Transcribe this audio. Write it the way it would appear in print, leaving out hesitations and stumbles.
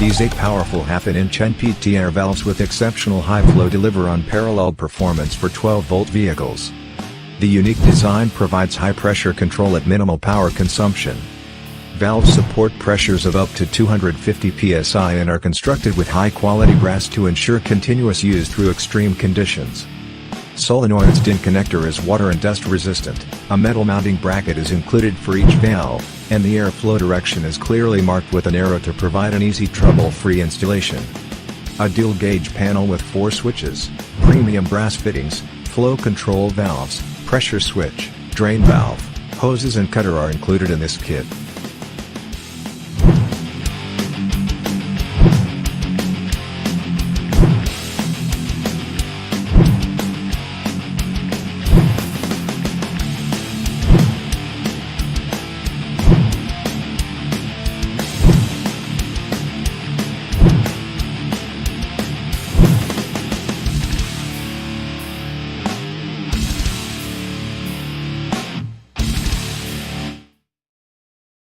These 8 powerful half-inch NPT air valves with exceptional high flow deliver unparalleled performance for 12-volt vehicles. The unique design provides high pressure control at minimal power consumption. Valves support pressures of up to 250 psi and are constructed with high-quality brass to ensure continuous use through extreme conditions. Solenoid's DIN connector is water and dust resistant, a metal mounting bracket is included for each valve, and the airflow direction is clearly marked with an arrow to provide an easy trouble-free installation. A dual-gauge panel with 4 switches, premium brass fittings, flow control valves, pressure switch, drain valve, hoses and cutter are included in this kit.